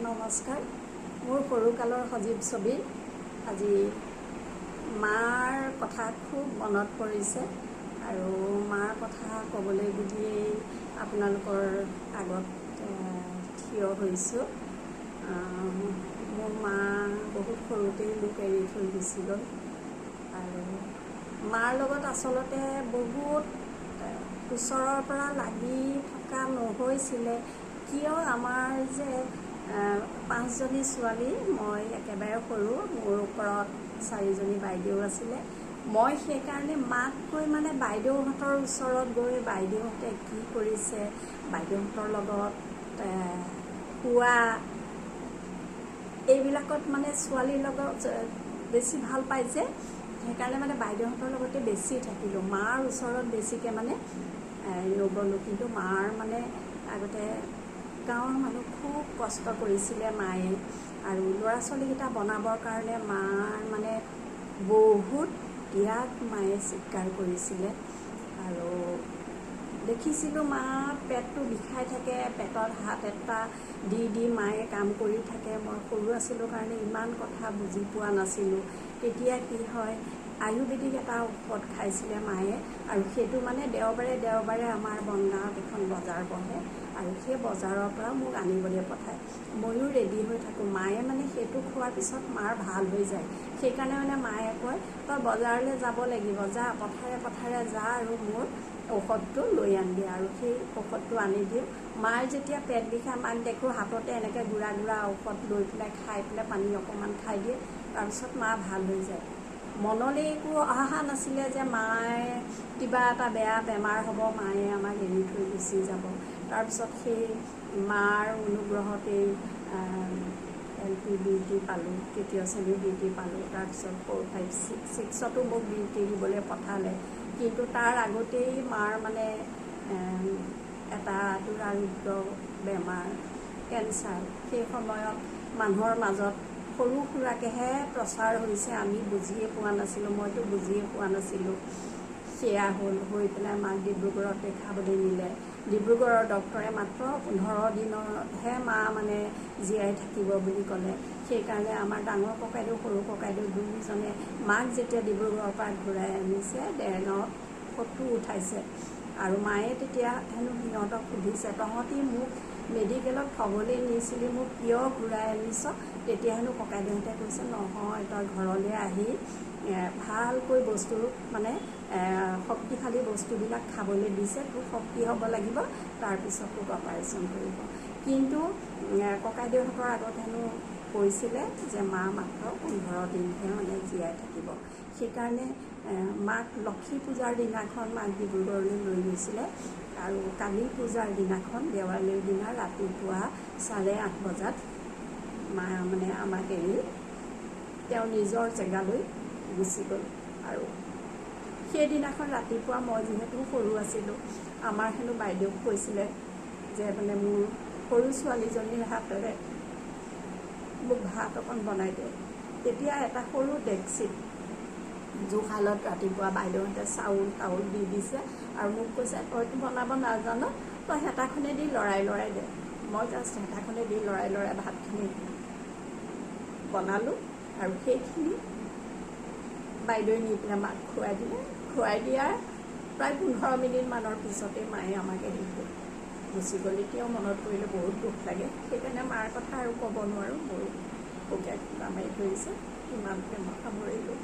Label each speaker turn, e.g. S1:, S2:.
S1: নমস্কাৰ। মোৰ সৰুকালৰ সজীৱ ছবি আজি মাৰ কথা খুব মনত পৰিছে আৰু মাৰ কথা ক'বলৈ বুলিয়েই আপোনালোকৰ আগত থিয় হৈছোঁ। মোৰ মা বহুত সৰুতেই মোক এৰি থৈ গুচি গ'ল আৰু মাৰ লগত আচলতে বহুত ওচৰৰ পৰা লাগি থকা নহৈছিলে। কিয় আমাৰ যে 5জনী ছোৱালী, মই একেবাৰে সৰু, মোৰ ওপৰত 4জনী বাইদেউ আছিলে। মই সেইকাৰণে মাক গৈ বাইদেউহঁতৰ ওচৰত গৈ বাইদেউহঁতে কি কৰিছে, বাইদেউহঁতৰ লগত শোৱা, এইবিলাকত ছোৱালীৰ লগত বেছি ভাল পাই যে, সেইকাৰণে বাইদেউহঁতৰ লগতে বেছি থাকিলোঁ। মাৰ ওচৰত বেছিকৈ নগ'লোঁ। কিন্তু মাৰ আগতে গাঁৱৰ মানুহ খুব কষ্ট কৰিছিলে মায়ে, আৰু ল'ৰা ছোৱালীকেইটা বনাবৰ কাৰণে মাৰ বহুত ত্যাগ মায়ে স্বীকাৰ কৰিছিলে। আৰু দেখিছিলোঁ মা পেটটো বিষাই থাকে, পেটত হাত এটা দি মায়ে কাম কৰি থাকে। মই সৰু আছিলোঁ কাৰণে ইমান কথা বুজি পোৱা নাছিলোঁ। তেতিয়া কি হয়, আয়ুৰ্বেদিক এটা ঔষধ খাইছিলে মায়ে, আৰু সেইটো দেওবাৰে আমাৰ বনগাঁৱত এখন বজাৰ বহে, আৰু সেই বজাৰৰ পৰা মোক আনিবলৈ পঠায়। ময়ো ৰেডি হৈ থাকোঁ। মায়ে সেইটো খোৱাৰ পিছত মাৰ ভাল হৈ যায়। সেইকাৰণে মায়ে কয়, তই বজাৰলৈ যাব লাগিব, যা, পথাৰে যা আৰু মোৰ ঔষধটো লৈ আনবি। আৰু সেই ঔষধটো আনি দিওঁ। মাৰ যেতিয়া পেট বিষায়, মাক দেখোঁ হাততে এনেকৈ গুড়া ঔষধ লৈ পেলাই খাই পেলাই পানী অকণমান খাই দিয়ে, তাৰপিছত মা ভাল হৈ যায়। মনলৈ একো অহা নাছিলে যে মায়ে কিবা এটা বেয়া বেমাৰ হ'ব, মায়ে আমাক এৰি থৈ গুচি যাব। তাৰপিছত সেই মাৰ অনুগ্ৰহতেই LP ডিউটি পালোঁ, 3য় শ্ৰেণীৰ ডিউটি পালোঁ। তাৰপিছত 4, 5, 6তো মোক ডিউটি দিবলৈ পঠালে। কিন্তু তাৰ আগতেই মাৰ এটা দুৰাৰোগ্য বেমাৰ, কেঞ্চাৰ। সেই সময়ত মানুহৰ মাজত সৰু সুৰাকৈহে প্ৰচাৰ হৈছে, আমি বুজিয়ে পোৱা নাছিলোঁ। মইতো বুজিয়ে পোৱা নাছিলোঁ। সেয়া হৈ পেলাই মাক ডিব্ৰুগড়ত দেখাবলৈ নিলে। ডিব্ৰুগড়ৰ ডক্টৰে মাত্ৰ 15 দিনতহে মা জীয়াই থাকিব বুলি ক'লে। সেইকাৰণে আমাৰ ডাঙৰ ককাইদেউ, সৰু ককাইদেউ দুয়োজনে মাক যেতিয়া ডিব্ৰুগড়ৰ পৰা ঘূৰাই আনিছে, 1.5 দিনত ফটো উঠাইছে। আৰু মায়ে তেতিয়া হেনো সিহঁতক সুধিছে, তহঁতি মোক মেডিকেলত থ'বলৈ নিছিলি, মোক কিয় ঘূৰাই আনিছ? তেতিয়া হেনো ককাইদেউহঁতে কৈছে, নহয়, তই ঘৰলৈ আহি ভালকৈ বস্তু শক্তিশালী বস্তুবিলাক খাবলৈ দিছে, তোৰ শক্তি হ'ব লাগিব, তাৰপিছত তোক অপাৰেশ্যন কৰিব। কিন্তু ককাইদেউহঁতৰ আগত হেনো কৈছিলে যে মা মাত্ৰ 15 দিনহে জীয়াই থাকিব। সেইকাৰণে মাক লক্ষী পূজাৰ দিনাখন মাক ডিব্ৰুগড়লৈ লৈ গৈছিলে, আৰু কালী পূজাৰ দিনাখন, দেৱালীৰ দিনা ৰাতিপুৱা 8:30 বজাত মা আমাক এৰি তেওঁ নিজৰ জেগালৈ গুচি গ'ল। আৰু সেইদিনাখন ৰাতিপুৱা মই যিহেতু সৰু আছিলোঁ, আমাৰ হেনো বাইদেউক কৈছিলে যে মোৰ সৰু ছোৱালীজনীৰ হাতেৰে মোক ভাত অকণ বনাই দিয়ে। তেতিয়া এটা সৰু ডেক্সিত জুহালত ৰাতিপুৱা বাইদেউহঁতে চাউল দি দিছে, আৰু মোক কৈছে, তইতো বনাব নাজান, তই হেতাখনে দি লৰাই দে। মই জাষ্ট হেতাখনে দি লৰাই ভাতখিনি বনালোঁ, আৰু সেইখিনি বাইদেৱে নি পেলাই মাক খুৱাই দিলে। খুৱাই দিয়াৰ প্ৰায় 15 মিনিটমানৰ পিছতেই মায়ে আমাক এৰি থৈ গুচি গ'ল। এতিয়াও মনত পৰিলে বহুত দুখ লাগে। সেইকাৰণে মাৰ কথা আৰু ক'ব নোৱাৰোঁ, মোৰ পোকে খুন্দা মাৰি ধৰিছে। ইমানতে মই সামৰিলোঁ।